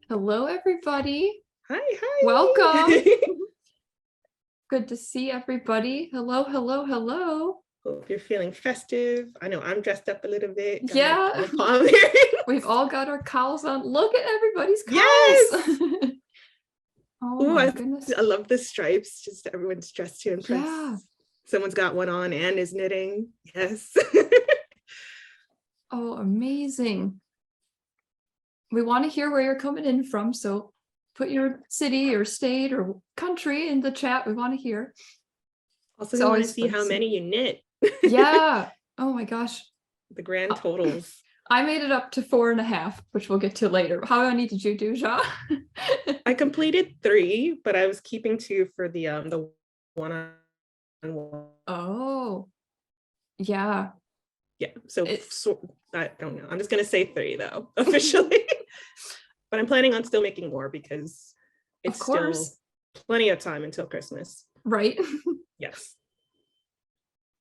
Hello, everybody. Hi, hi. Welcome. Good to see everybody. Hello, hello, hello. Hope you're feeling festive. I know I'm dressed up a little bit. Got Yeah, my palm earrings. we've all got our cowls on. Look at everybody's cowls. Yes. Oh Ooh, my goodness. I love the stripes. Just everyone's dressed to impress. Yeah. Someone's got one on and is knitting. Yes. Oh, amazing. We want to hear where you're coming in from, so put your city or state or country in the chat. We want to hear. Also, we want to see how many you knit. Yeah. Oh my gosh. The grand totals. I made it up to 4.5, which we'll get to later. How many did you do, Ja? I completed 3, but I was keeping 2 for the one-on-one. Oh, yeah. Yeah, so I don't know. I'm just gonna say 3 though, officially. But I'm planning on still making more because it's still plenty of time until Christmas. Right. Yes.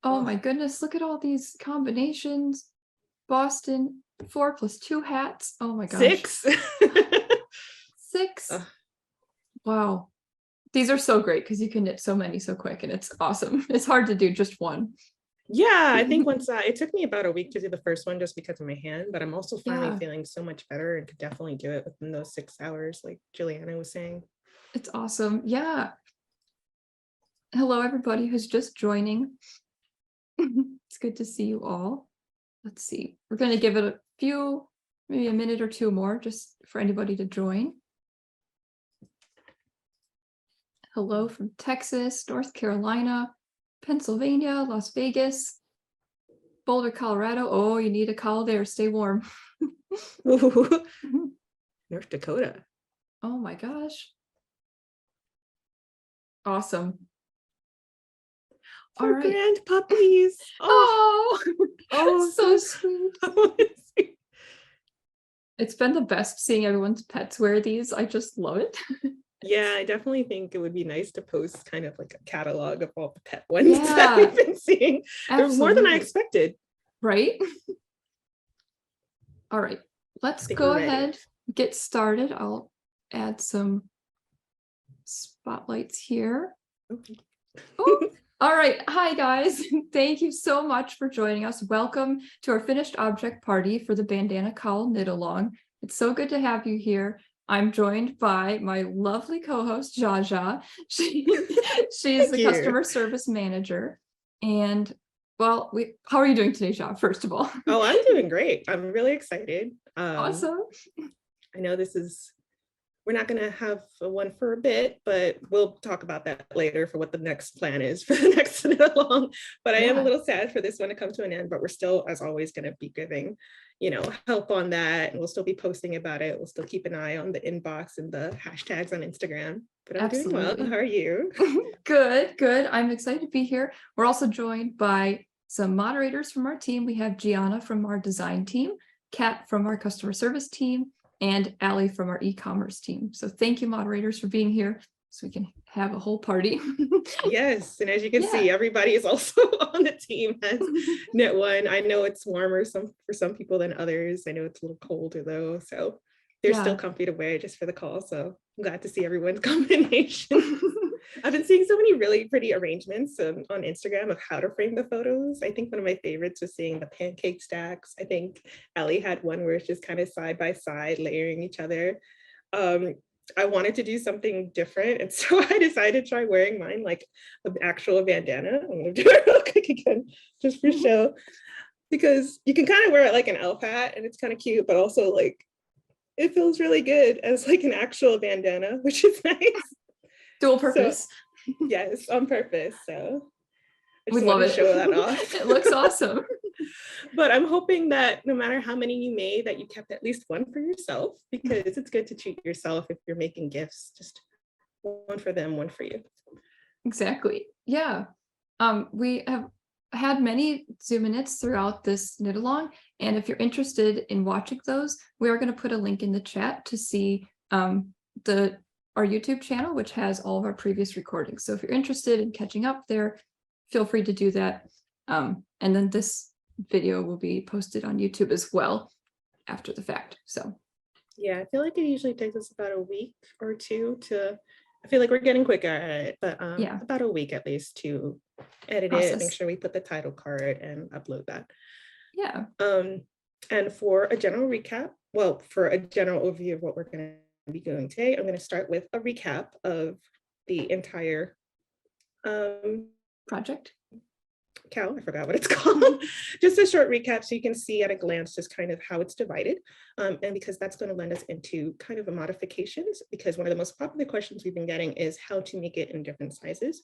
Oh my goodness, look at all these combinations. Boston, 4 + 2 hats. Oh my gosh. 6. 6. Wow. These are so great because you can knit so many so quick and it's awesome. It's hard to do just one. Yeah, I think once it took me about a week to do the first one just because of my hand, but I'm also finally feeling so much better and could definitely do it within those 6 hours, like Juliana was saying. It's awesome. Yeah. Hello, everybody who's just joining. It's good to see you all. Let's see. We're going to give it a few, maybe a minute or 2 more, just for anybody to join. Hello from Texas, North Carolina, Pennsylvania, Las Vegas, Boulder, Colorado. Oh, you need a cowl there. Stay warm. North Dakota. Oh my gosh. Awesome. All right. Grand puppies. Oh, so sweet. It's been the best seeing everyone's pets wear these. I just love it. Yeah, I definitely think it would be nice to post kind of like a catalog of all the pet ones that we've been seeing. There's more than I expected. Right? All right, let's go ahead, get started. I'll add some spotlights here. Okay. Oh, all right. Hi, guys. Thank you so much for joining us. Welcome to our finished object party for the Bandana Cowl Knit-Along. It's so good to have you here. I'm joined by my lovely co-host, Jaja. She's the customer service manager. And well, how are you doing today, Ja, first of all? Oh, I'm doing great. I'm really excited. Awesome. I know we're not going to have one for a bit, but we'll talk about that later for what the next plan is for the next knit-along. But I am a little sad for this one to come to an end, but we're still, as always, going to be giving, help on that. And we'll still be posting about it. We'll still keep an eye on the inbox and the hashtags on Instagram. But I'm doing well. How are you? Good, good. I'm excited to be here. We're also joined by some moderators from our team. We have Gianna from our design team, Kat from our customer service team, and Allie from our e-commerce team. So thank you, moderators, for being here so we can have a whole party. Yes, and as you can see, everybody is also on the team has knit one. I know it's warmer for some people than others. I know it's a little colder though, so they're still comfy to wear just for the call. So I'm glad to see everyone's combination. I've been seeing so many really pretty arrangements on Instagram of how to frame the photos. I think one of my favorites was seeing the pancake stacks. I think Ellie had one where it's just kind of side by side layering each other. I wanted to do something different, and so I decided to try wearing mine like an actual bandana. I'm gonna do it real quick again just for show, because you can kind of wear it like an elf hat and it's kind of cute, but also like it feels really good as like an actual bandana, which is nice. Dual purpose. So, yes, on purpose. So we love it. Show that off. It looks awesome. But I'm hoping that no matter how many you made, that you kept at least one for yourself, because it's good to treat yourself if you're making gifts. Just one for them, one for you. Exactly. Yeah. We have had many Zoom knits throughout this knit along, and if you're interested in watching those, we are going to put a link in the chat to see our YouTube channel, which has all of our previous recordings. So if you're interested in catching up there, feel free to do that. And then this video will be posted on YouTube as well after the fact. So Yeah, I feel like it usually takes us about a week or two to, I feel like we're getting quicker at it, but Yeah. about a week at least to edit it, make sure we put the title card and upload that. Yeah. And for a general recap, well, for a general overview of what we're going to be doing today, I'm going to start with a recap of the entire project. KAL, I forgot what it's called. Just a short recap so you can see at a glance just kind of how it's divided. And because that's going to lend us into kind of a modifications, because one of the most popular questions we've been getting is how to make it in different sizes.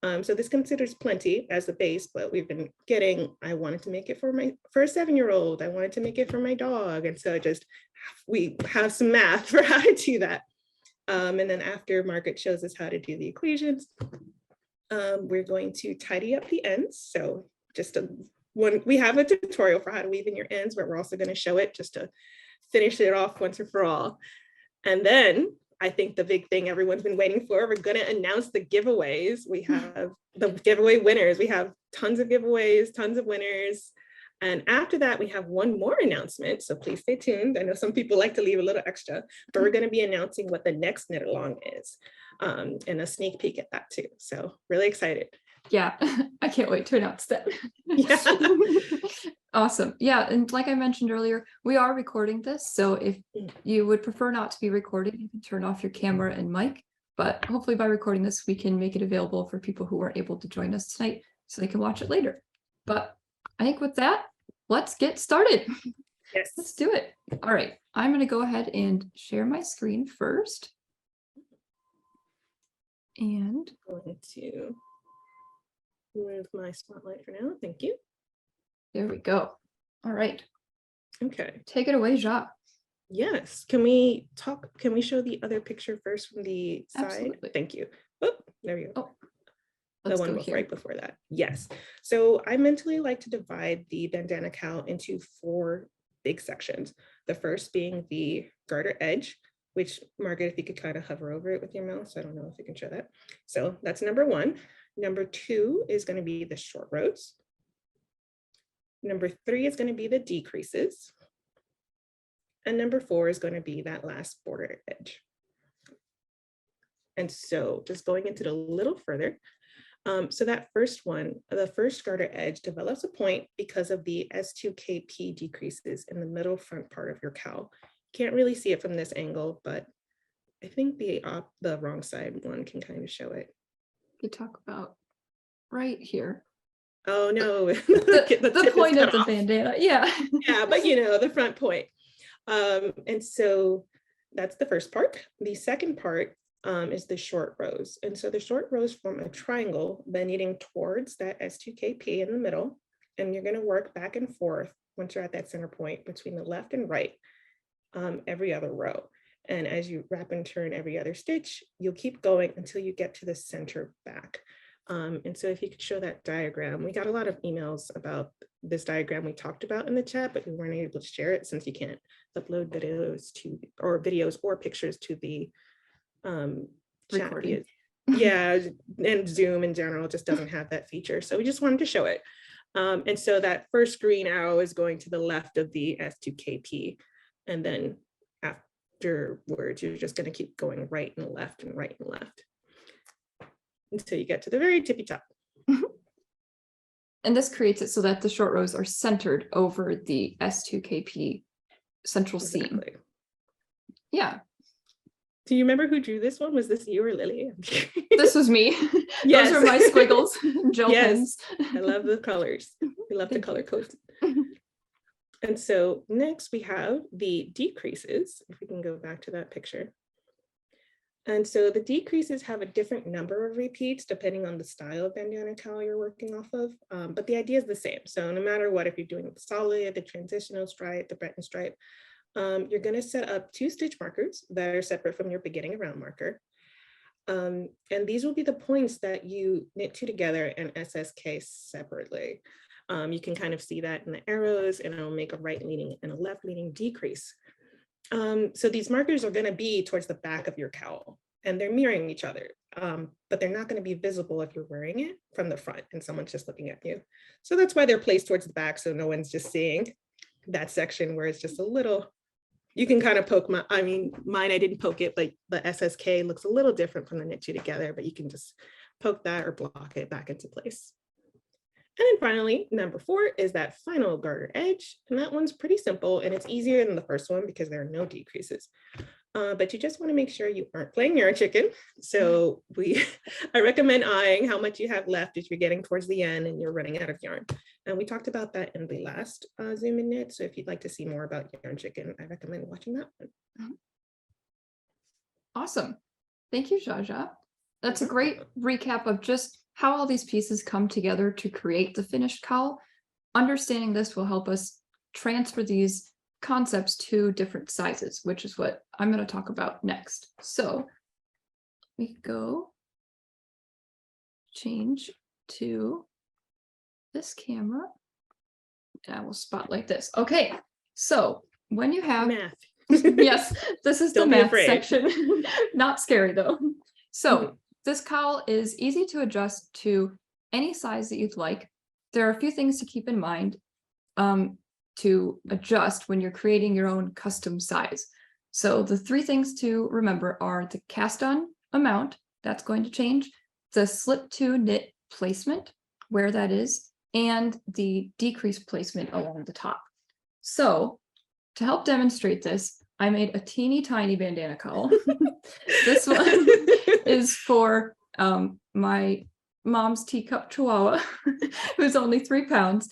So this considers plenty as the base, but we've been getting, I wanted to make it for a 7-year-old. I wanted to make it for my dog. And so just, we have some math for how to do that. And then after Margaret shows us how to do the equations, we're going to tidy up the ends. So just we have a tutorial for how to weave in your ends, but we're also going to show it just to finish it off once and for all. And then I think the big thing everyone's been waiting for, we're going to announce the giveaways. We have the giveaway winners. We have tons of giveaways, tons of winners. And after that, we have one more announcement. So please stay tuned. I know some people like to leave a little extra, but we're going to be announcing what the next knit along is, and a sneak peek at that too. So really excited. Yeah, I can't wait to announce that. Yeah. Awesome. Yeah, and like I mentioned earlier, we are recording this. So if you would prefer not to be recording, you can turn off your camera and mic. But hopefully by recording this, we can make it available for people who weren't able to join us tonight so they can watch it later. But I think with that, let's get started. Yes. Let's do it. All right, I'm going to go ahead and share my screen first. And I'm going to remove my spotlight for now. Thank you. There we go. All right. Okay. Take it away, Jacques. Yes. Can we show the other picture first from the side? Absolutely. Thank you. Oh, there we go. Oh, the one right before that. Yes. So I mentally like to divide the bandana cowl into 4 big sections. The first being the garter edge, which Margaret, if you could kind of hover over it with your mouse, I don't know if you can show that. So that's number 1. Number 2 is going to be the short rows. Number 3 is going to be the decreases. And number 4 is going to be that last border edge. And so just going into it a little further. So that first one, the first garter edge develops a point because of the S2KP decreases in the middle front part of your cowl. Can't really see it from this angle, but I think the wrong side one can kind of show it. You talk about right here. Oh no, the point of the bandana. Yeah. Yeah, but you know, the front point. And so that's the first part. The second part is the short rows. And so the short rows form a triangle bending towards that S2KP in the middle. And you're going to work back and forth once you're at that center point between the left and right, every other row. And as you wrap and turn every other stitch, you'll keep going until you get to the center back. And so if you could show that diagram, we got a lot of emails about this diagram we talked about in the chat, but we weren't able to share it since you can't upload videos or pictures to the chat. Yeah, and Zoom in general just doesn't have that feature. So we just wanted to show it. And so that first green arrow is going to the left of the S2KP. And then afterwards, you're just going to keep going right and left and right and left until you get to the very tippy top. And this creates it so that the short rows are centered over the S2KP central seam. Yeah. Do you remember who drew this one? Was this you or Lily? This was me. Yes. Those are my squiggles and gel pens. I love the colors. We love the color code. And so next we have the decreases. If we can go back to that picture. And so the decreases have a different number of repeats depending on the style of bandana cowl you're working off of, but the idea is the same. So no matter what, if you're doing the solid, the transitional stripe, the Breton stripe, you're going to set up 2 stitch markers that are separate from your beginning around marker. And these will be the points that you knit 2 together and SSK separately. You can kind of see that in the arrows, and it'll make a right leaning and a left leaning decrease. So these markers are going to be towards the back of your cowl, and they're mirroring each other, but they're not going to be visible if you're wearing it from the front and someone's just looking at you. So that's why they're placed towards the back, so no one's just seeing that section where it's just a little You can kind of poke mine, I didn't poke it, but the SSK looks a little different from the knit two together, but you can just poke that or block it back into place. And then finally, number 4 is that final garter edge. And that one's pretty simple and it's easier than the first one because there are no decreases. But you just want to make sure you aren't playing yarn chicken. So I recommend eyeing how much you have left if you're getting towards the end and you're running out of yarn. And we talked about that in the last Zoom in Knit. So if you'd like to see more about yarn chicken, I recommend watching that one. Awesome. Thank you, Jaja. That's a great recap of just how all these pieces come together to create the finished cowl. Understanding this will help us transfer these concepts to different sizes, which is what I'm going to talk about next. So we go change to this camera and I will spotlight this. Okay, so when you have math. Yes, this is the math afraid. section. Not scary though. So this cowl is easy to adjust to any size that you'd like. There are a few things to keep in mind to adjust when you're creating your own custom size. So the 3 things to remember are the cast on amount, that's going to change, the slip to knit placement, where that is, and the decrease placement along the top. So to help demonstrate this, I made a teeny tiny bandana cowl. This one is for my mom's teacup chihuahua, who's only 3 pounds,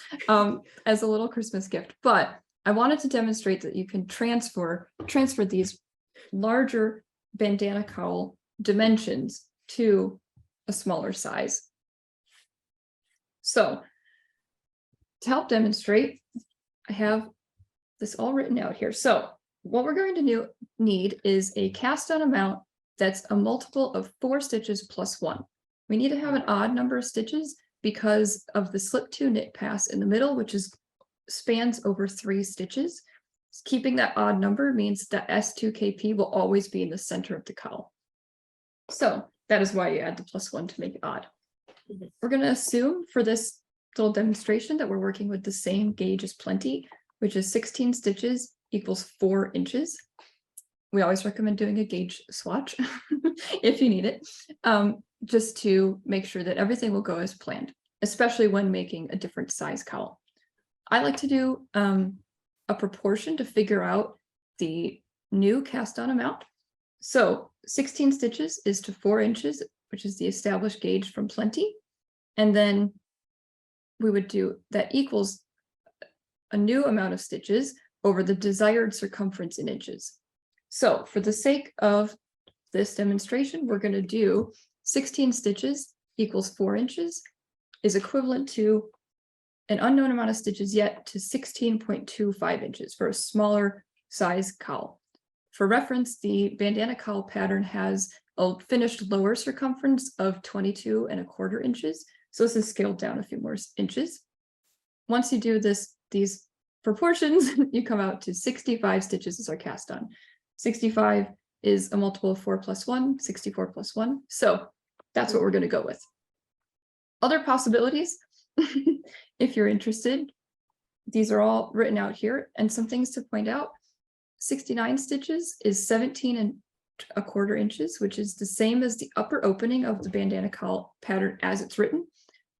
as a little Christmas gift. But I wanted to demonstrate that you can transfer these larger bandana cowl dimensions to a smaller size. So to help demonstrate, I have this all written out here. So what we're going to need is a cast on amount that's a multiple of 4 stitches plus 1. We need to have an odd number of stitches because of the slip to knit pass in the middle, which spans over 3 stitches. Keeping that odd number means that S2KP will always be in the center of the cowl. So that is why you add the +1 to make it odd. We're going to assume for this little demonstration that we're working with the same gauge as plenty, which is 16 stitches equals 4 inches. We always recommend doing a gauge swatch if you need it, just to make sure that everything will go as planned, especially when making a different size cowl. I like to do a proportion to figure out the new cast on amount. So 16 stitches is to 4 inches, which is the established gauge from plenty. And then we would do that equals a new amount of stitches over the desired circumference in inches. So for the sake of this demonstration, we're going to do 16 stitches equals 4 inches is equivalent to an unknown amount of stitches yet to 16.25 inches for a smaller size cowl. For reference, the bandana cowl pattern has a finished lower circumference of 22¼ inches. So this is scaled down a few more inches. Once you do these proportions, you come out to 65 stitches as our cast on. 65 is a multiple of 4 plus 1, 64 plus 1. So that's what we're going to go with. Other possibilities, if you're interested, these are all written out here. And some things to point out, 69 stitches is 17¼ inches, which is the same as the upper opening of the bandana cowl pattern as it's written.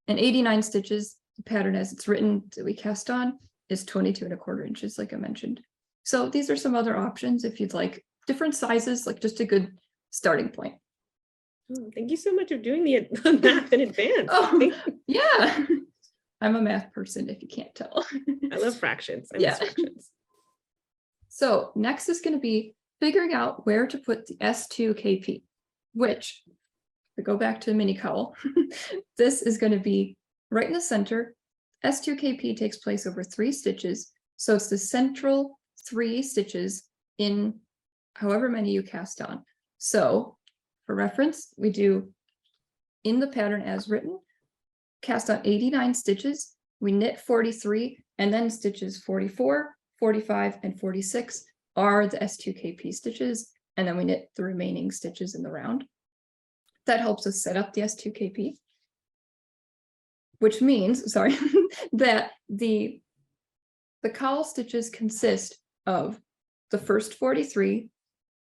And 89 stitches, the pattern as it's written that we cast on, is 22¼ inches, like I mentioned. So these are some other options if you'd like different sizes, like just a good starting point. Oh, thank you so much for doing the math in advance. Oh, yeah. I'm a math person, if you can't tell. I love fractions. I Yeah. miss fractions. So next is going to be figuring out where to put the S2KP, which, if we go back to the mini cowl, this is going to be right in the center. S2KP takes place over 3 stitches. So it's the central 3 stitches in however many you cast on. So for reference, we do in the pattern as written, cast on 89 stitches, we knit 43, and then stitches 44, 45, and 46 are the S2KP stitches, and then we knit the remaining stitches in the round. That helps us set up the S2KP, which means, sorry, that the cowl stitches consist of the first 43,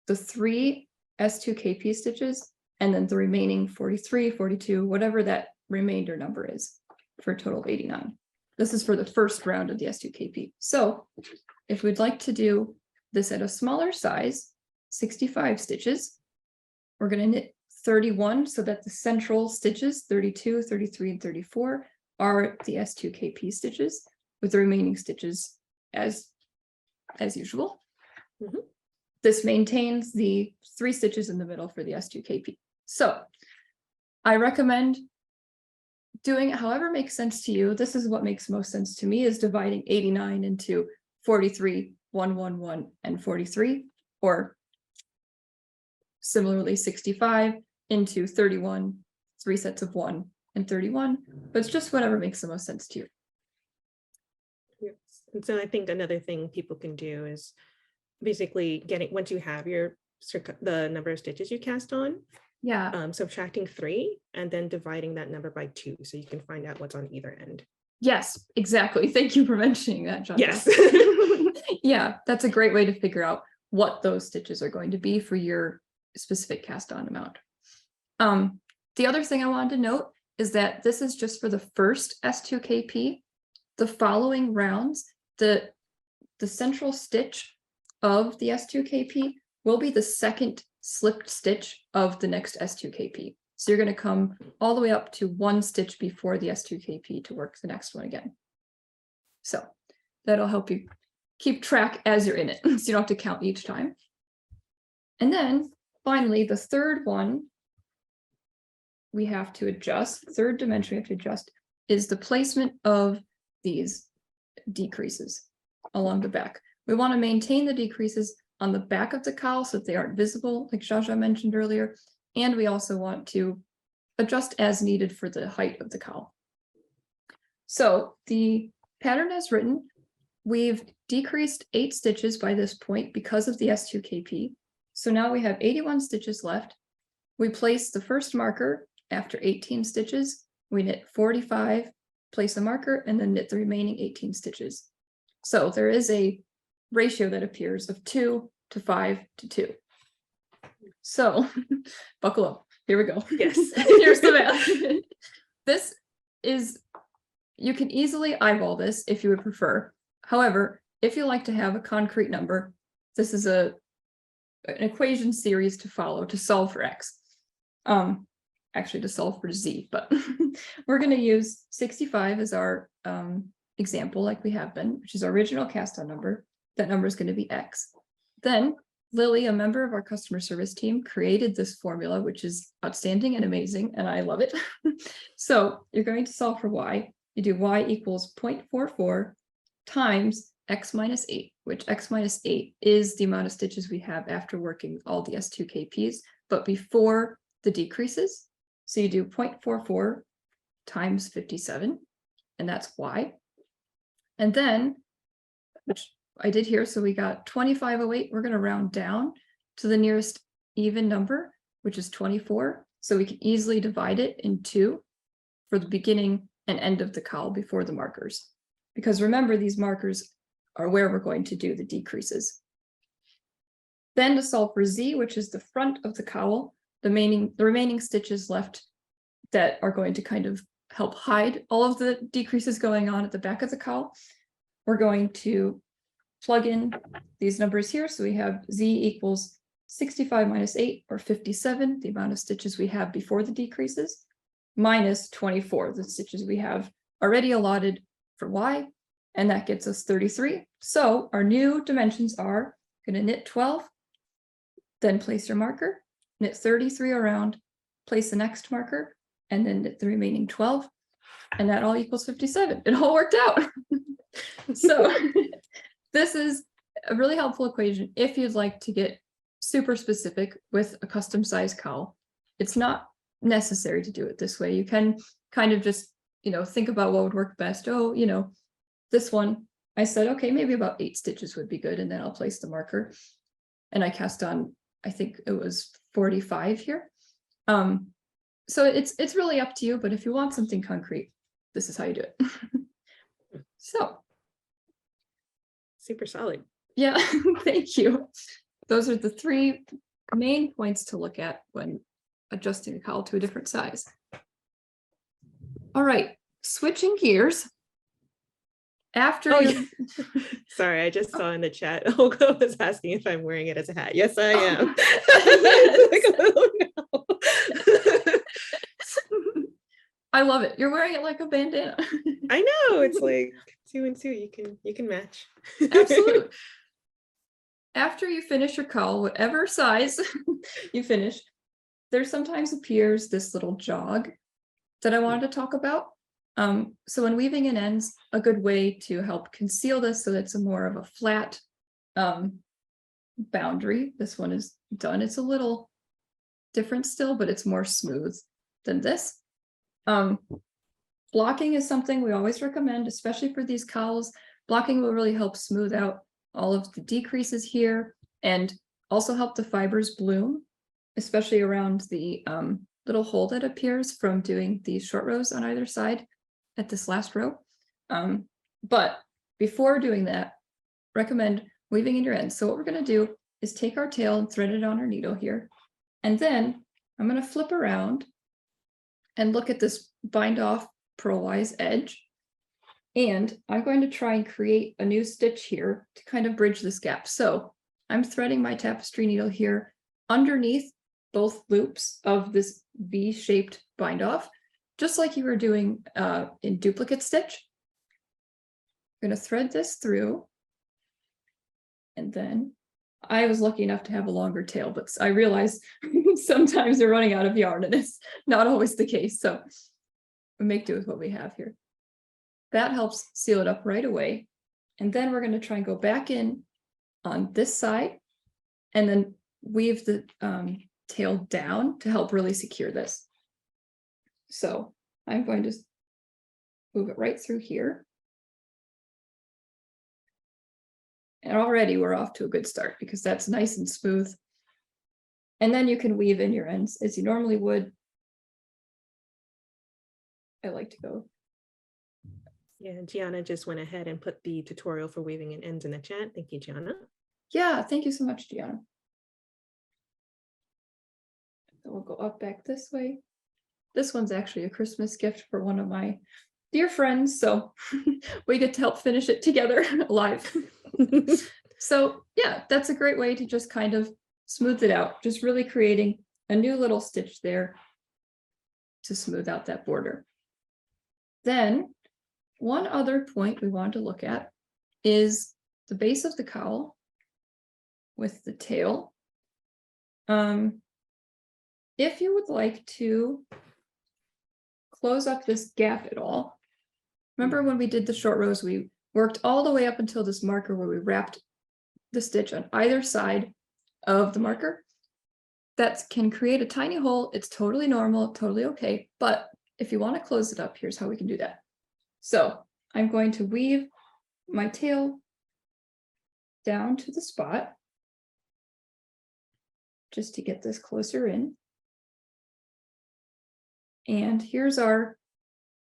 the 3 S2KP stitches, and then the remaining 43, 42, whatever that remainder number is, for a total of 89. This is for the first round of the S2KP. So if we'd like to do this at a smaller size, 65 stitches, we're going to knit 31 so that the central stitches, 32, 33, and 34, are the S2KP stitches, with the remaining stitches as usual. Mhm. This maintains the 3 stitches in the middle for the S2KP. So I recommend doing it however makes sense to you. This is what makes most sense to me, is dividing 89 into 43, 111, and 43, or similarly 65 into 31, 3 sets of 1 and 31, but it's just whatever makes the most sense to you. Yes. And so I think another thing people can do is basically once you have the number of stitches you cast on, Yeah. Subtracting 3 and then dividing that number by 2, so you can find out what's on either end. Yes, exactly. Thank you for mentioning that, John. Yes. Yeah, that's a great way to figure out what those stitches are going to be for your specific cast on amount. The other thing I wanted to note is that this is just for the first S2KP. The following rounds, the central stitch of the S2KP will be the second slipped stitch of the next S2KP. So you're going to come all the way up to 1 stitch before the S2KP to work the next one again. So that'll help you keep track as you're in it, so you don't have to count each time. And then finally, the third one we have to adjust, third dimension we have to adjust, is the placement of these decreases along the back. We want to maintain the decreases on the back of the cowl so that they aren't visible, like Jaja mentioned earlier. And we also want to adjust as needed for the height of the cowl. So the pattern as written, we've decreased 8 stitches by this point because of the S2KP. So now we have 81 stitches left. We place the first marker after 18 stitches. We knit 45, place a marker, and then knit the remaining 18 stitches. So there is a ratio that appears of 2 to 5 to 2. So buckle up. Here we go. Yes. Here's the math. This is, you can easily eyeball this if you would prefer. However, if you like to have a concrete number, this is an equation series to follow to solve for X. Actually to solve for Z, but we're going to use 65 as our example, like we have been, which is our original cast on number. That number is going to be X. Then Lily, a member of our customer service team, created this formula, which is outstanding and amazing, and I love it. So you're going to solve for Y. You do Y equals 0.44 times X minus 8, which X minus 8 is the amount of stitches we have after working all the S2KPs, but before the decreases. So you do 0.44 times 57, and that's Y. And then, which I did here, so we got 2508. We're going to round down to the nearest even number, which is 24. So we can easily divide it in 2 for the beginning and end of the cowl before the markers. Because remember, these markers are where we're going to do the decreases. Then to solve for Z, which is the front of the cowl, the remaining stitches left that are going to kind of help hide all of the decreases going on at the back of the cowl, we're going to plug in these numbers here. So we have Z equals 65 minus 8, or 57, the amount of stitches we have before the decreases, minus 24, the stitches we have already allotted for Y, and that gets us 33. So our new dimensions are going to knit 12, then place your marker, knit 33 around, place the next marker, and then knit the remaining 12, and that all equals 57. It all worked out. So this is a really helpful equation if you'd like to get super specific with a custom size cowl. It's not necessary to do it this way. You can kind of just, think about what would work best. Oh, this one, I said, okay, maybe about 8 stitches would be good, and then I'll place the marker. And I cast on, I think it was 45 here. So it's really up to you, but if you want something concrete, this is how you do it. So super solid. Yeah, thank you. Those are the 3 main points to look at when adjusting a cowl to a different size. All right, switching gears. After you... Sorry, I just saw in the chat, Olga was asking if I'm wearing it as a hat. Yes, I am. I love it. You're wearing it like a bandana. I know, it's like 2 and 2. You can match. Absolutely. After you finish your cowl, whatever size you finish, there sometimes appears this little jog that I wanted to talk about. So when weaving in ends, a good way to help conceal this so that it's a more of a flat boundary. This one is done. It's a little different still, but it's more smooth than this. Blocking is something we always recommend, especially for these cowls. Blocking will really help smooth out all of the decreases here and also help the fibers bloom, especially around the little hole that appears from doing these short rows on either side at this last row. But before doing that, recommend weaving in your ends. So what we're going to do is take our tail and thread it on our needle here. And then I'm going to flip around and look at this bind off purlwise edge. And I'm going to try and create a new stitch here to kind of bridge this gap. So I'm threading my tapestry needle here underneath both loops of this V-shaped bind off, just like you were doing in duplicate stitch. I'm going to thread this through. And then I was lucky enough to have a longer tail, but I realize sometimes they're running out of yarn, and it's not always the case. So we make do with what we have here. That helps seal it up right away. And then we're going to try and go back in on this side and then weave the tail down to help really secure this. So I'm going to move it right through here. And already we're off to a good start because that's nice and smooth. And then you can weave in your ends as you normally would. I like to go. Yeah, Gianna just went ahead and put the tutorial for weaving in ends in the chat. Thank you, Gianna. Yeah, thank you so much, Gianna. So we'll go up back this way. This one's actually a Christmas gift for one of my dear friends, so we get to help finish it together live. So yeah, that's a great way to just kind of smooth it out, just really creating a new little stitch there to smooth out that border. Then one other point we want to look at is the base of the cowl with the tail. If you would like to close up this gap at all, remember when we did the short rows, we worked all the way up until this marker where we wrapped the stitch on either side of the marker. That can create a tiny hole. It's totally normal, totally okay. But if you want to close it up, here's how we can do that. So I'm going to weave my tail down to the spot just to get this closer in. And here's our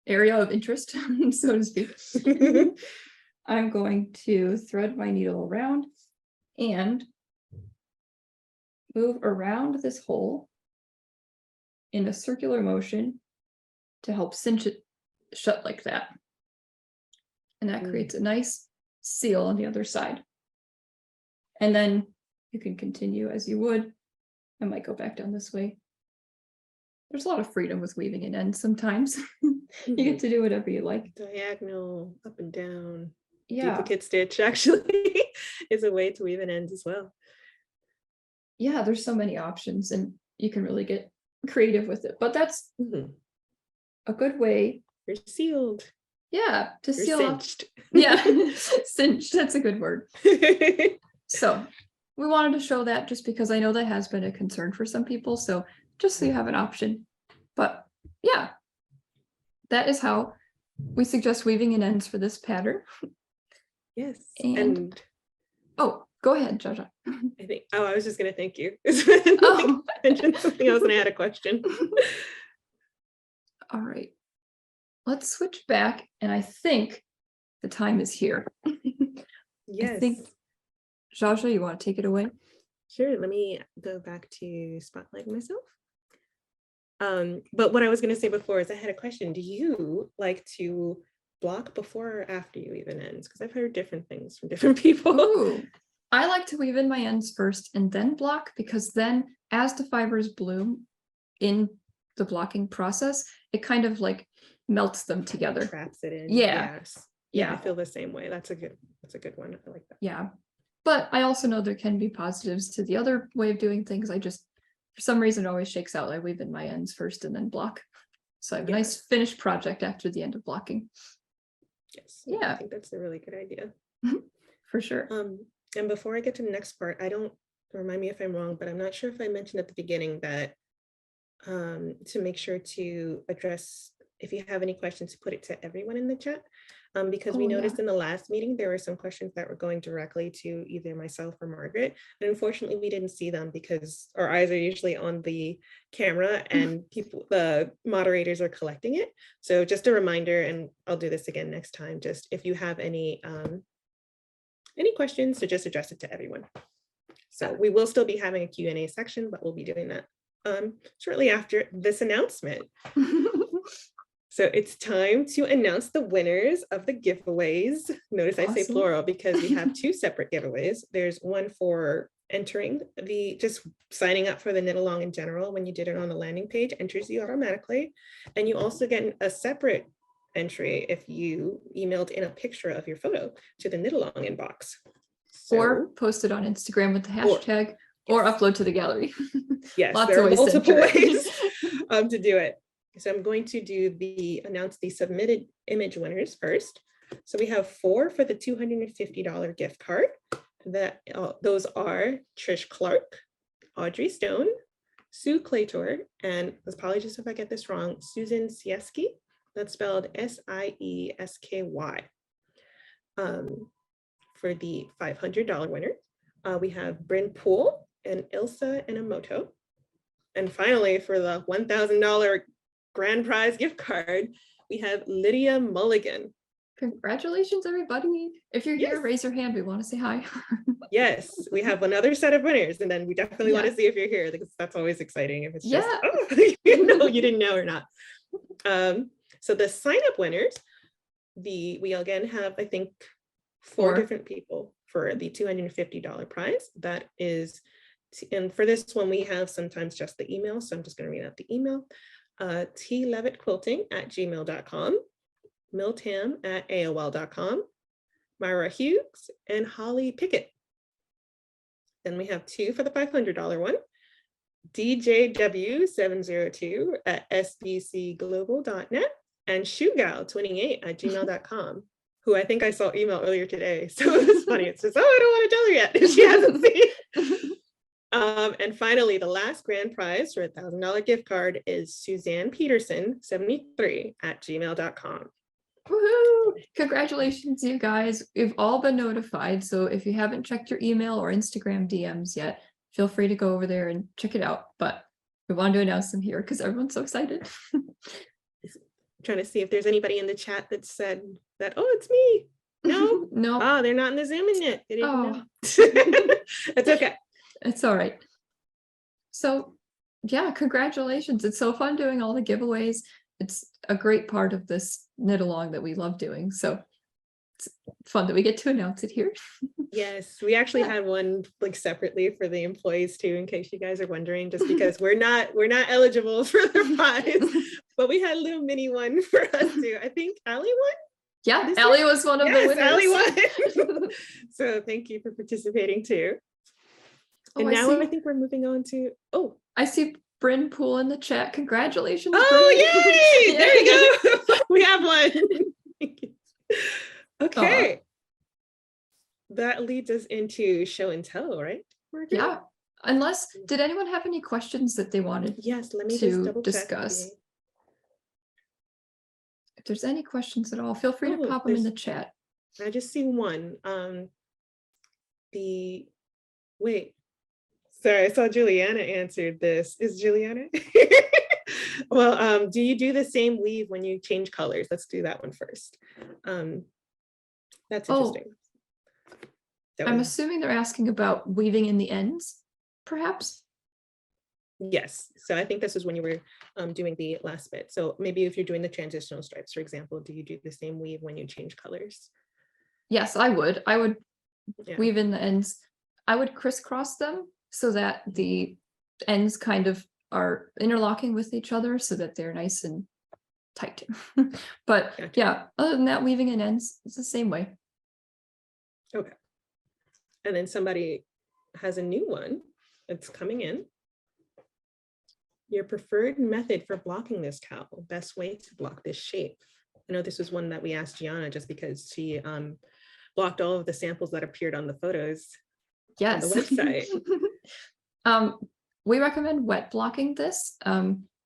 area of interest, so to speak. I'm going to thread my needle around and move around this hole in a circular motion to help cinch it shut like that. And that creates a nice seal on the other side. And then you can continue as you would. I might go back down this way. There's a lot of freedom with weaving in ends sometimes. You get to do whatever you like. Diagonal, up and down. Yeah. Duplicate stitch actually is a way to weave in ends as well. Yeah, there's so many options and you can really get creative with it. But that's a good way. You're sealed. Yeah, to You're seal cinched. up. Yeah, cinched, that's a good word. So we wanted to show that just because I know that has been a concern for some people. So just so you have an option. But yeah, that is how we suggest weaving in ends for this pattern. Yes. And oh, go ahead, Jaja. I think, I was just going to thank you. Oh. Mention something else and I had a question. All right. Let's switch back. And I think the time is here. Yes. I think Jaja, you want to take it away? Sure, let me go back to spotlight myself. But what I was going to say before is I had a question. Do you like to block before or after you weave in ends? Because I've heard different things from different people. Ooh, I like to weave in my ends first and then block, because then as the fibers bloom in the blocking process, it kind of like melts them together. Traps it in. Yeah. Yes. Yeah. I feel the same way. That's a good one. I like that. Yeah. But I also know there can be positives to the other way of doing things. I just, for some reason, it always shakes out. I weave in my ends first and then block. So I have a nice finished project after the end of blocking. Yes. Yeah. I think that's a really good idea. For sure. And before I get to the next part, I don't, remind me if I'm wrong, but I'm not sure if I mentioned at the beginning that to make sure to address, if you have any questions, put it to everyone in the chat. Because we noticed in the last meeting, there were some questions that were going directly to either myself or Margaret. And unfortunately, we didn't see them because our eyes are usually on the camera and the moderators are collecting it. So just a reminder, and I'll do this again next time, just if you have any questions, so just address it to everyone. So we will still be having a Q&A section, but we'll be doing that shortly after this announcement. So it's time to announce the winners of the giveaways. Notice I say plural because we have two separate giveaways. There's one for entering just signing up for the knit along in general. When you did it on the landing page, enters you automatically. And you also get a separate entry if you emailed in a picture of your photo to the knit along inbox. Or post it on Instagram with the hashtag, or upload to the gallery. Yes, Lots there of are ways multiple to ways to do it. So I'm going to announce the submitted image winners first. So we have 4 for the $250 gift card. Those are Trish Clark, Audrey Stone, Sue Claytor, and apologies if I get this wrong, Susan Sieski. That's spelled Siesky. For the $500 winner, we have Bryn Poole and Ilsa Inamoto. And finally, for the $1,000 grand prize gift card, we have Lydia Mulligan. Congratulations, everybody. If you're here, raise your hand. We want to say hi. Yes, we have another set of winners, and then we definitely want to see if you're here, because that's always exciting if it's just, oh, you didn't know or not. So the sign-up winners, we again have, I think, 4 different people for the $250 prize. That is, and for this one, we have sometimes just the email. So I'm just going to read out the email. tlevittquilting@gmail.com, miltam@aol.com, Myra Hughes, and Holly Pickett. Then we have 2 for the $500 one. DJW702@sbcglobal.net and Shugal28@gmail.com, who I think I saw email earlier today. So it's funny. It's just, oh, I don't want to tell her yet. She hasn't seen. And finally, the last grand prize for $1,000 gift card is Suzanne Peterson 73@gmail.com. Woohoo! Congratulations, you guys. We've all been notified. So if you haven't checked your email or Instagram DMs yet, feel free to go over there and check it out. But we wanted to announce them here because everyone's so excited. Trying to see if there's anybody in the chat that said that, oh, it's me. No, no. Oh, they're not in the Zoom yet. They didn't know. It's okay. It's all right. So yeah, congratulations. It's so fun doing all the giveaways. It's a great part of this knit along that we love doing. So it's fun that we get to announce it here. Yes, we actually had one like separately for the employees too, in case you guys are wondering, just because we're not eligible for the prize, but we had a little mini one for us too. I think Allie won. Yeah, Allie was one of the winners. Allie won. So thank you for participating too. And now I think we're moving on to, I see Bryn Poole in the chat. Congratulations. Oh, yay! There you go. We have one. Okay. That leads us into show and tell, right, Margaret? Yeah. Did anyone have any questions that they wanted? Yes, let me just double discuss. Check. If there's any questions at all, feel free to pop them in the chat. I just see one. Sorry, I saw Juliana answered this. Is Juliana? Well, do you do the same weave when you change colors? Let's do that one first. That's interesting. So I'm assuming they're asking about weaving in the ends, perhaps? yes. So I think this is when you were doing the last bit. So maybe if you're doing the transitional stripes, for example, do you do the same weave when you change colors? Yes, I would. I would Yeah. weave in the ends. I would crisscross them so that the ends kind of are interlocking with each other so that they're nice and tight. But Gotcha. yeah, other than that, weaving in ends, it's the same way. Okay. And then somebody has a new one that's coming in. Your preferred method for blocking this cowl, best way to block this shape. I know this was one that we asked Gianna just because she blocked all of the samples that appeared on the photos on the website. We recommend wet blocking this.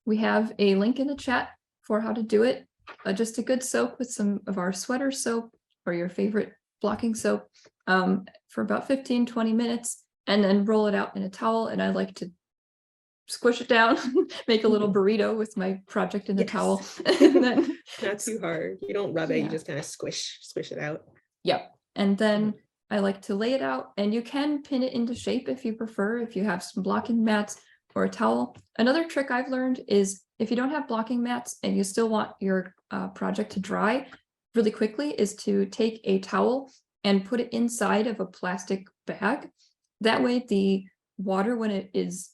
We have a link in the chat for how to do it. Just a good soak with some of our sweater soap or your favorite blocking soap for about 15-20 minutes, and then roll it out in a towel. And I like to squish it down, make a little burrito with my project in the towel. And then not too hard. You don't rub it, you just kind of squish it out. Yep. And then I like to lay it out, and you can pin it into shape if you prefer, if you have some blocking mats or a towel. Another trick I've learned is if you don't have blocking mats and you still want your project to dry really quickly, is to take a towel and put it inside of a plastic bag. That way the water, when it is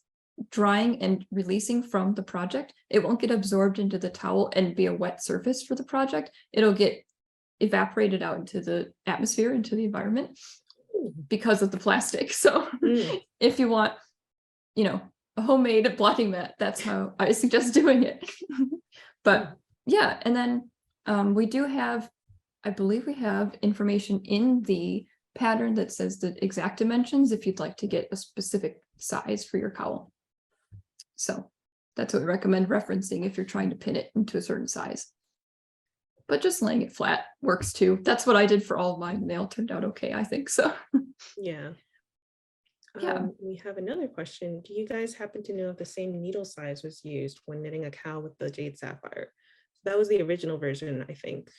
drying and releasing from the project, it won't get absorbed into the towel and be a wet surface for the project. It'll get evaporated out into the atmosphere, into the environment because of the plastic. So if you want, a homemade blocking mat, that's how I suggest doing it. But yeah, and then we do have, I believe we have information in the pattern that says the exact dimensions if you'd like to get a specific size for your cowl. So that's what we recommend referencing if you're trying to pin it into a certain size. But just laying it flat works too. That's what I did for all of mine. They all turned out okay, I think so. Yeah. Yeah. We have another question. Do you guys happen to know if the same needle size was used when knitting a cowl with the jade sapphire? That was the original version, I think.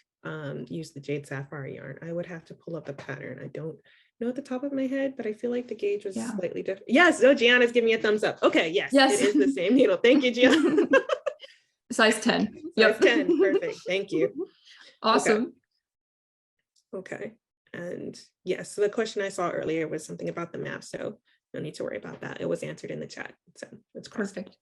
Used the jade sapphire yarn. I would have to pull up the pattern. I don't know at the top of my head, but I feel like the gauge was slightly different. Yes. Oh, Gianna's giving me a thumbs up. Okay. Yes. It is the same needle. Thank you, Gianna. Size 10. Size 10. Perfect. Thank you. Awesome. Okay. And yes, so the question I saw earlier was something about the map, so no need to worry about that. It was answered in the chat, so that's perfect.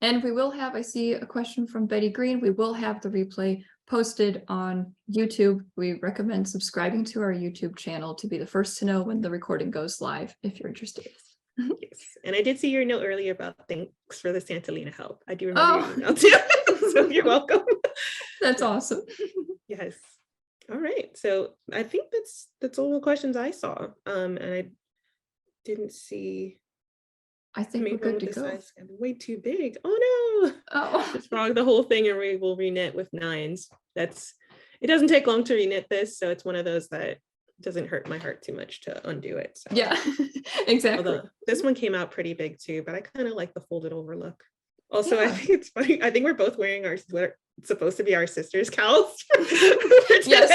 And we will have, I see a question from Betty Green. We will have the replay posted on YouTube. We recommend subscribing to our YouTube channel to be the first to know when the recording goes live, if you're interested. Yes, and I did see your note earlier about thanks for the Santalina help. I do remember your email too, so you're welcome. That's awesome. Yes. All right, so I think that's all the questions I saw. And I didn't see. I think we're good to go. Size way too big. Oh no! Oh, just frog the whole thing, and we will reknit with 9s. It doesn't take long to reknit this, so it's one of those that doesn't hurt my heart too much to undo it. So. Yeah, exactly. Although this one came out pretty big too, but I kind of like the folded over look. Also, I think it's funny. I think we're both wearing our it's supposed to be our sister's cowls. Yes.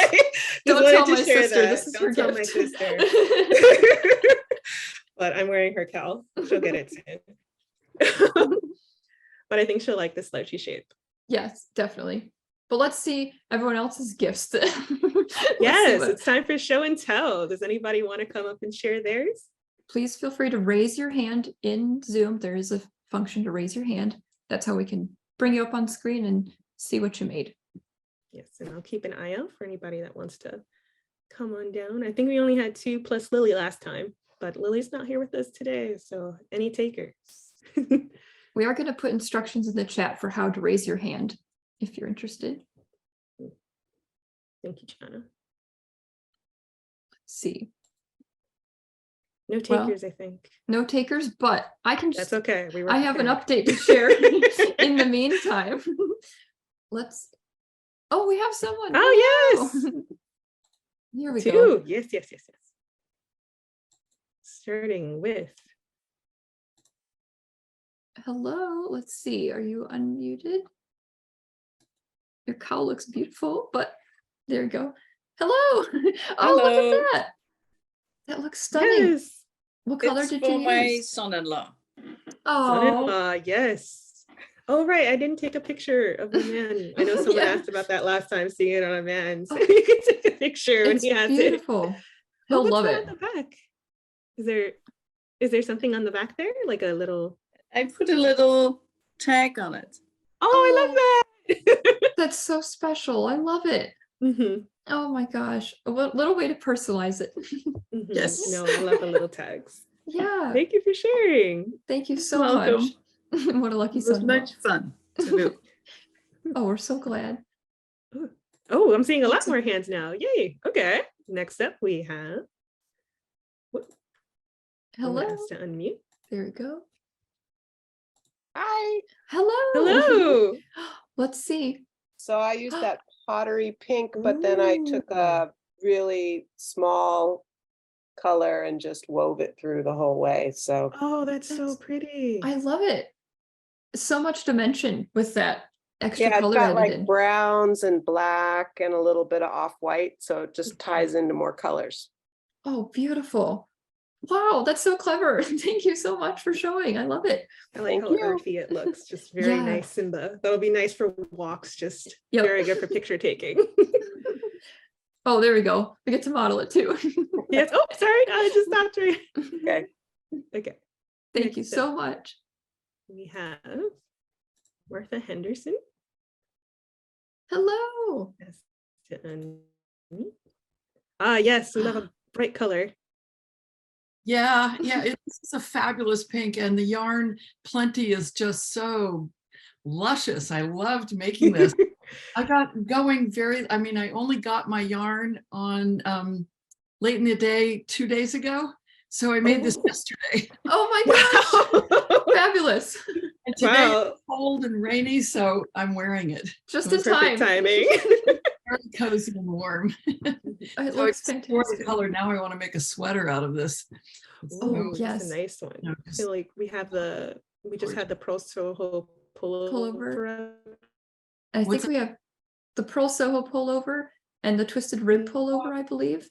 Don't tell my sister. This is her gift. My sister. But I'm wearing her cowl. She'll get it soon. But I think she'll like the slouchy shape. Yes, definitely. But let's see everyone else's gifts. Yes, it's time for show and tell. Does anybody want to come up and share theirs? Please feel free to raise your hand in Zoom. There is a function to raise your hand. That's how we can bring you up on screen and see what you made. Yes, and I'll keep an eye out for anybody that wants to come on down. I think we only had 2 plus Lily last time, but Lily's not here with us today, so any takers? We are going to put instructions in the chat for how to raise your hand if you're interested. Thank you, Gianna. Let's see. No takers, I think. No takers, but I can just. That's okay. I have an update to share in the meantime. Oh, we have someone. Oh, yes. Here we 2. go. Yes. Starting with. Hello. Let's see. Are you unmuted? Your cowl looks beautiful, but there you go. Hello. Oh, Hello. look at that. That looks stunning. Yes. What color It's did for you my use? son-in-law. Oh, Son-in-law, yes. Oh, right. I didn't take a picture of the man. I know someone Yeah. asked about that last time, seeing it on a man. So Oh, you can take a picture when it's he has it. beautiful. Oh, He'll what's love that it. on the back? Is there something on the back there? Like a little. I put a little tag on it. Oh, I love that. That's so special. I love it. Mhm, Oh my gosh. A little way to personalize it. mhm. Yes. No, I love the little tags. Yeah. Thank you for sharing. Thank you so Welcome. much. What a lucky It was son-in-law. much fun to do. Oh, we're so glad. Oh, I'm seeing a lot Lots of- more hands now. Yay. Okay. Next up we have. Hello. Has to unmute. There we go. Hi. Hello. Hello. Let's see. So I used that pottery pink, but then I took a really small color and just wove it through the whole way. So Oh, that's so That's- pretty. I love it. So much dimension with that extra yeah, it's color got added like in. browns and black and a little bit of off-white. So it just ties into more colors. Oh, beautiful. Wow, that's so clever. Thank you so much for showing. I love it. I like Thank how you. earthy it looks. Just very Yeah. nice in the. That'll be nice for walks. Just Yep. very good for picture taking. Oh, there we go. We get to model it too. Yes. Oh, sorry. I just stopped right. Okay. Okay. Thank you Next so up, much. we have Martha Henderson. Hello. Has to unmute. Ah, yes, you love a bright color. Yeah, it's a fabulous pink, and the yarn plenty is just so luscious. I loved making this. I got going I only got my yarn on late in the day 2 days ago. So I made this yesterday. Oh my gosh. Fabulous. And today Wow. it's cold and rainy, so I'm wearing it. Just in Perfect time. timing. Very cozy and warm. It So looks it's more the fantastic. color. Now I want to make a sweater out of this. Oh, Ooh, that's yes. a nice one. No, I feel like we just had the Purl Soho Pullover. pullover. I What's think we have the Purl Soho pullover and the twisted rib pullover, I believe.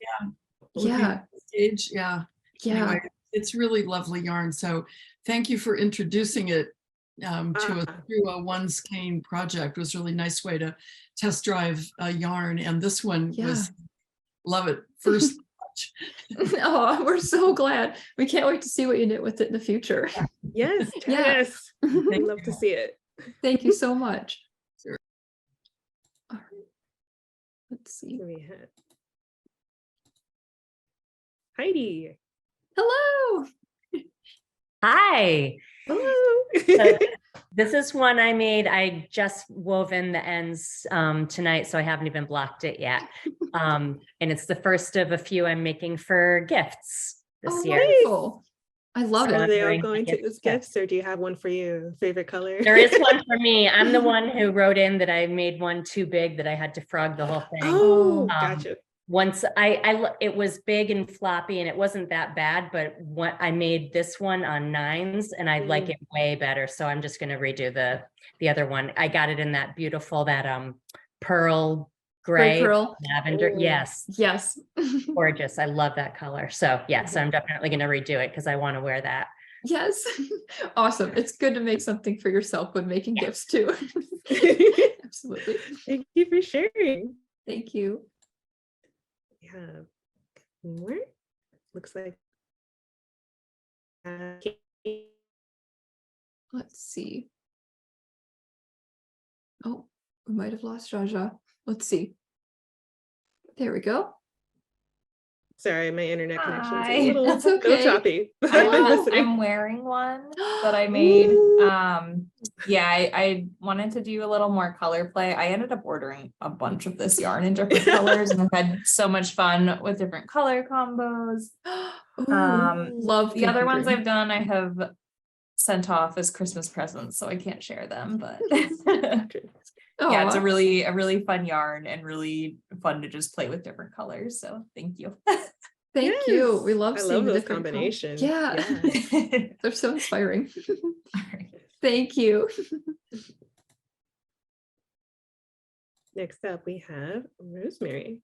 Yeah. Stage, yeah. Yeah. Anyway, it's really lovely yarn. So thank you for introducing it to us through a one skein project. It was a really nice way to test drive a yarn. And this one was, love it. First touch. Oh, we're so glad. We can't wait to see what you knit with it in the future. Yes, Yeah. yes. I'd Thank love to you. see it. Thank you so much. Sure. All right. Let's see. So we have Heidi. Hello. Hi, Hello. so this is one I made. I just woven the ends tonight, so I haven't even blocked it yet. And it's the first of a few I'm making for gifts this Oh, year. wonderful. I love So Are it. I'm they all doing going my to as gifts, or do you have one for you? Favorite color? There is one for me. I'm the one who wrote in that I made one too big, that I had to frog the whole thing. Oh, Um, gotcha. Once it was big and floppy and it wasn't that bad, but what I made this one on 9s and I like it way better. So I'm just going to redo the other one. I got it in that beautiful, pearl Gray gray pearl. lavender. Oh. Yes. Yes. Gorgeous. I love that color. So yes, I'm definitely going to redo it because I want to wear that. Yes. Awesome. It's good to make something for yourself when making gifts too. Absolutely. Thank you for sharing. Thank you. We have more. Looks like Let's see. Oh, we might have lost Jaja. Let's see. There we go. sorry, my internet connection is Hi. a little, That's okay. choppy. I've been Hello. listening. I'm wearing one that I made. Ooh. Yeah, I wanted to do a little more color play. I ended up ordering a bunch of this yarn in different colors, and I've had so much fun with different color combos. Ooh, love The other ones fingering. I've done, I have sent off as Christmas presents, so I can't share them, but yeah, it's Aw. a really fun yarn and really fun to just play with different colors. So thank you. Thank you. Yes. We love I seeing love the those different combinations. Yeah. Yeah. They're so inspiring. All right. Thank you. Next up, we have Rosemary.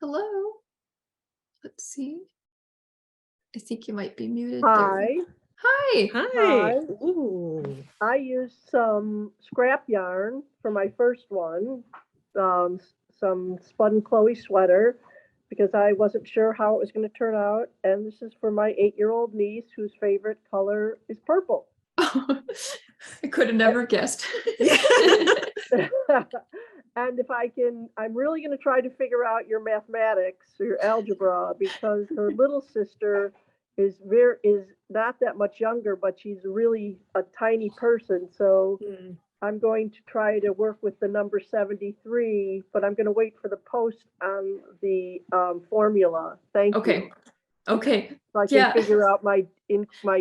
Hello. let's see. I think you might be muted. There. Hi, Hi. Hi. Hi. Ooh. I used some scrap yarn for my first one, some spun Chloe sweater, because I wasn't sure how it was going to turn out. And this is for my 8-year-old niece whose favorite color is purple. I could have never guessed. And if I can, I'm really going to try to figure out your mathematics or your algebra, because her little sister is not that much younger, but she's really a tiny person. So I'm going to try to work with the number 73, but I'm going to wait for the post on the formula. Thank you. Okay. Okay. So I can figure out my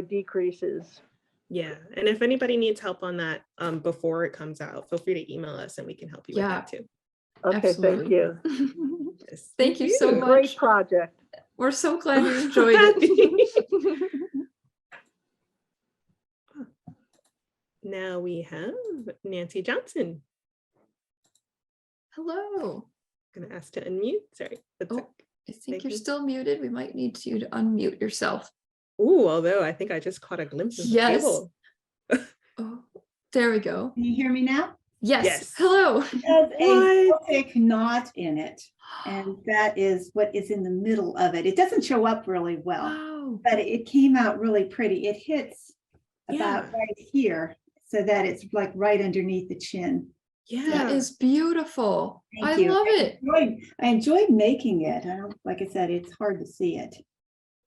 decreases. Yeah, and if anybody needs help on that before it comes out, feel free to email us and we can help you with that too. Okay, Absolutely. thank you. Yes, Thank you so much. Great project. We're so glad you enjoyed it. Now we have Nancy Johnson. Hello. I'm gonna ask to unmute. Sorry. Oh, I think you're Maybe. still muted. We might need you to unmute yourself. Ooh, although I think I just caught a glimpse of the Yes. table. Oh, there we go. Can you hear me now? Yes. Yes. Hello. There's a What? Celtic knot in it, and that is what is in the middle of it. It doesn't show up really well, Wow. but it came out really pretty. It hits about Yeah. right here, so that it's like right underneath the chin. Yeah. That is beautiful. Thank I you. love it. I enjoyed making it. I don't, like I said, it's hard to see it,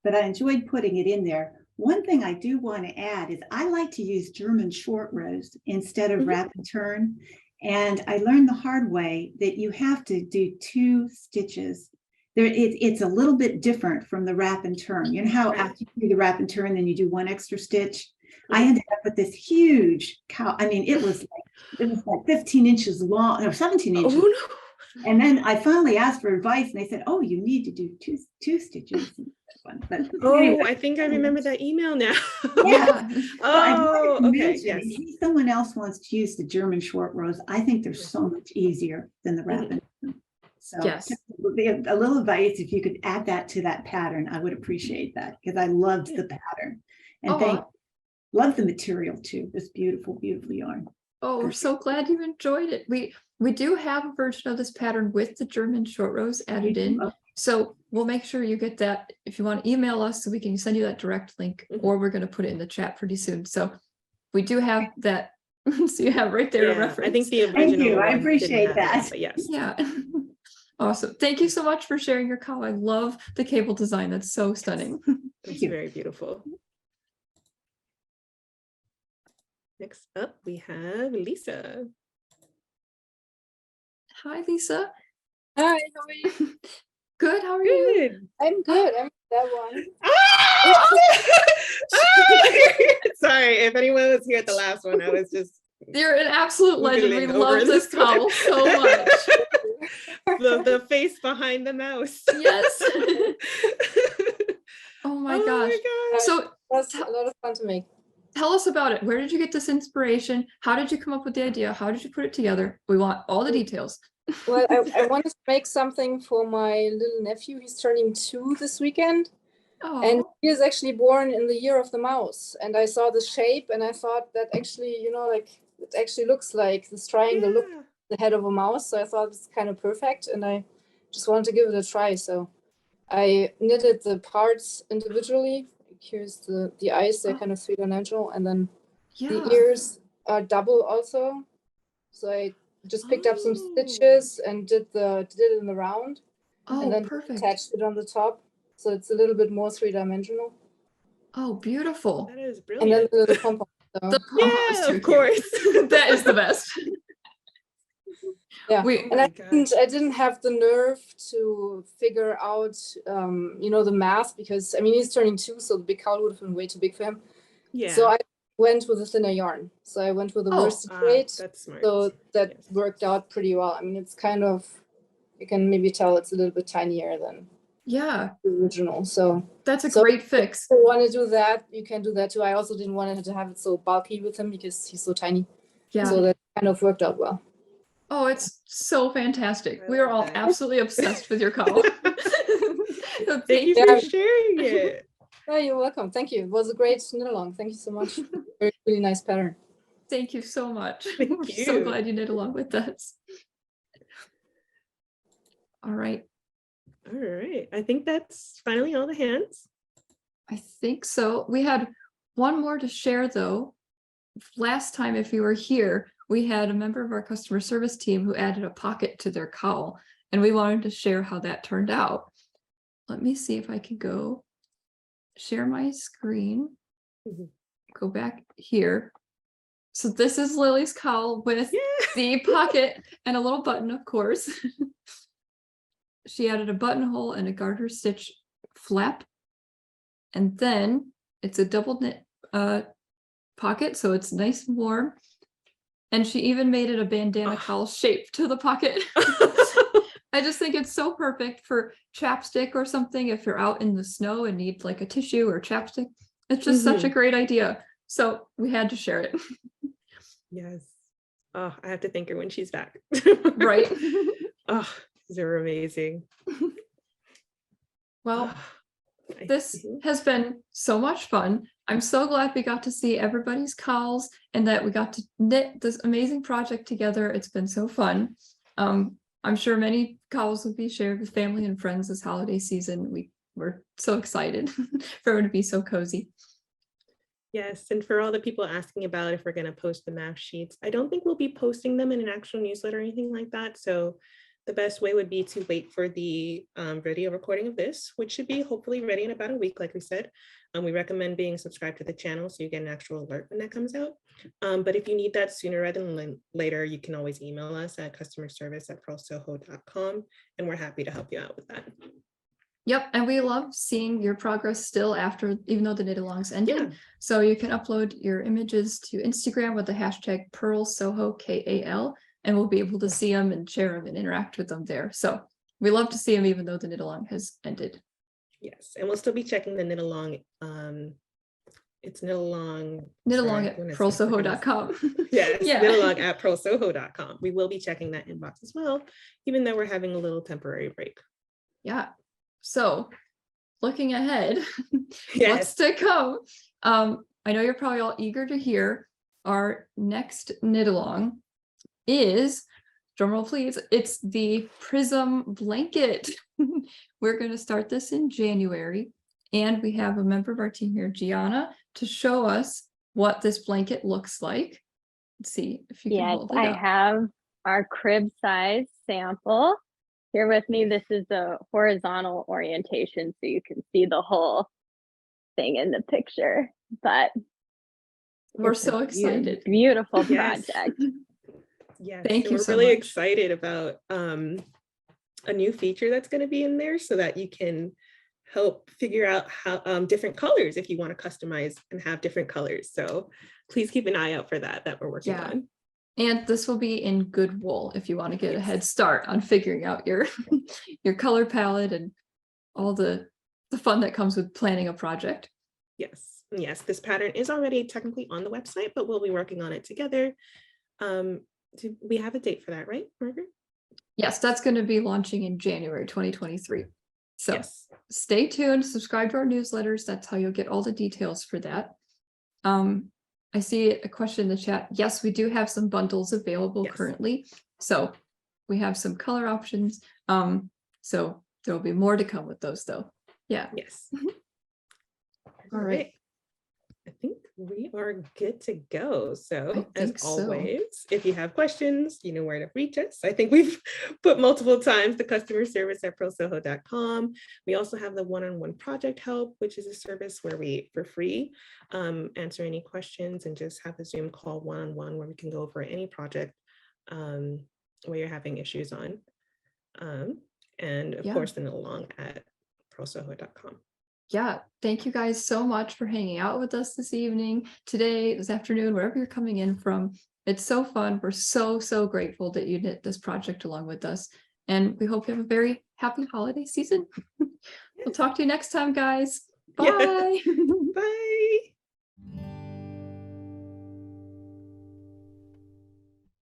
but I enjoyed putting it in there. One thing I do want to add is I like to use German short rows instead of wrap and turn. And I learned the hard way that you have to do 2 stitches. It's a little bit different from the wrap and turn. You know how after you do the wrap and turn, then you do 1 extra stitch? I ended up with this huge cowl. I mean, it was like 15 inches long, or 17 inches. Oh, no. And then I finally asked for advice, and they said, "Oh, you need to do two stitches." But Oh, anyway, I think I remember that email now. Yeah. Oh, okay. Yes. Yes. In case someone else wants to use the German short rows, I think they're so much easier than the wrap and turn. So Yes. just a little advice, if you could add that to that pattern, I would appreciate that, because I loved the pattern. And love the material too. This beautiful, beautiful yarn. Oh, we're so glad you enjoyed it. We do have a version of this pattern with the German short rows added in. So we'll make sure you get that. If you want to email us, so we can send you that direct link, or we're going to put it in the chat pretty soon. So we do have that. So you have right there a reference. I think the original. Thank you. I one appreciate didn't have that. it, but yes. Yeah. Awesome. Thank you so much for sharing your cowl. I love the cable design. That's so stunning. It's very beautiful. Next up, we have Lisa. Hi, Lisa. Hi, how are you? Good. How are you? Good. I'm good. I'm that one. Sorry, if anyone was here at the last one, I was just You're an absolute legend. We Googling love over this this one. cowl so much. the face behind the mouse. Yes. Oh my gosh. gosh. So That's a lot of fun to make. tell us about it. Where did you get this inspiration? How did you come up with the idea? How did you put it together? We want all the details. Well, I wanted to make something for my little nephew. He's turning 2 this weekend. And Oh, he is actually born in the year of the mouse. And I saw the shape and I thought that actually, you know, like it actually looks like this triangle look the head of a mouse. So I thought it's kind of perfect. And I just wanted to give it a try. So I knitted the parts individually. Here's the eyes, they're kind of 3-dimensional. And then yeah. the ears are double also. So I just picked up some stitches and did it in the round. Oh, and then perfect. attached it on the top. So it's a little bit more 3-dimensional. Oh, beautiful. That is And brilliant. then the little pom-pom. So, The pom-pom is Yeah, too of cute. course. That is the best. yeah. We, Oh And my I didn't have the nerve to figure out, you know, the math, because I mean, he's turning 2, so the big cowl would have been way too big for him. Yeah. So I went with a thinner yarn. So I went with a worsted weight. That's smart. So that Yes. worked out pretty well. I mean, it's kind of, you can maybe tell it's a little bit tinier than yeah, the original. So that's a So- great fix. if you want to do that, you can do that too. I also didn't want to have it so bulky with him because he's so tiny. Yeah. So that kind of worked out well. Oh, it's so fantastic. I We are love all that. absolutely obsessed with your cowl. Thank you for sharing it. Oh, you're welcome. Thank you. It was a great knit along. Thank you so much. Very, really nice pattern. Thank you so much. Thank We're so you. glad you knit along with us. All right. All right. I think that's finally all the hands. I think so. We had one more to share though. Last time, if you were here, we had a member of our customer service team who added a pocket to their cowl, and we wanted to share how that turned out. Let me see if I can go share my screen. Go back here. So this is Lily's cowl with the pocket and a little button, of course. She added a buttonhole and a garter stitch flap. And then it's a double knit pocket, so it's nice and warm. And she even made it a bandana cowl shape to the pocket. I just think it's so perfect for chapstick or something if you're out in the snow and need like a tissue or chapstick. It's just such a great idea. So we had to share it. Yes. Oh, I have to thank her when she's back. Right. Oh, they're amazing. Well, this has been so much fun. I'm so glad we got to see everybody's cowls and that we got to knit this amazing project together. It's been so fun. I'm sure many cowls will be shared with family and friends this holiday season. We're so excited for it to be so cozy. Yes, and for all the people asking about if we're going to post the math sheets, I don't think we'll be posting them in an actual newsletter or anything like that. So the best way would be to wait for the video recording of this, which should be hopefully ready in about a week, like we said. We recommend being subscribed to the channel so you get an actual alert when that comes out. But if you need that sooner rather than later, you can always email us at customerservice@purlsoho.com, and we're happy to help you out with that. Yep, and we love seeing your progress still after, even though the knit-alongs ended. Yeah. So you can upload your images to Instagram with the hashtag Purl Soho, KAL, and we'll be able to see them and share them and interact with them there. So we love to see them even though the knit-along has ended. Yes, and we'll still be checking the knit-along. It's knit-along. Knit-along at purlsoho.com. Yes, Yeah. knit-along at purlsoho.com. We will be checking that inbox as well, even though we're having a little temporary break. Yeah. So looking ahead, Yes. what's to come? I know you're probably all eager to hear our next knit-along is, drumroll please, it's the Prism blanket. We're going to start this in January, and we have a member of our team here, Gianna, to show us what this blanket looks like. Let's see if you can hold it up. I have our crib size sample here with me. This is the horizontal orientation, so you can see the whole thing in the picture, but we're so excited. Beautiful Yes. project. Yes, Thank you we're so really much. excited about a new feature that's going to be in there so that you can help figure out how different colors if you want to customize and have different colors. So please keep an eye out for that we're working on. And this will be in good wool if you want to get a head start on figuring out your your color palette and all the fun that comes with planning a project. Yes, yes, this pattern is already technically on the website, but we'll be working on it together. Do we have a date for that, right, Margaret? Yes, that's going to be launching in January 2023. So yes. Stay tuned, subscribe to our newsletters. That's how you'll get all the details for that. I see a question in the chat. Yes, we do have some bundles available currently. So we have some color options. So there will be more to come with those though. Yeah. Yes. All right. I think we are good to go. So as so. always, if you have questions, you know where to reach us. I think we've put multiple times the customer service at purlsoho.com. We also have the one-on-one project help, which is a service where we, for free, answer any questions and just have a Zoom call one-on-one where we can go over any project where you're having issues on. And of course, the knit-along at purlsoho.com. Yeah, thank you guys so much for hanging out with us this evening, today, this afternoon, wherever you're coming in from. It's so fun. We're so grateful that you knit this project along with us. And we hope you have a very happy holiday season. We'll talk to you next time, guys. Bye. Bye.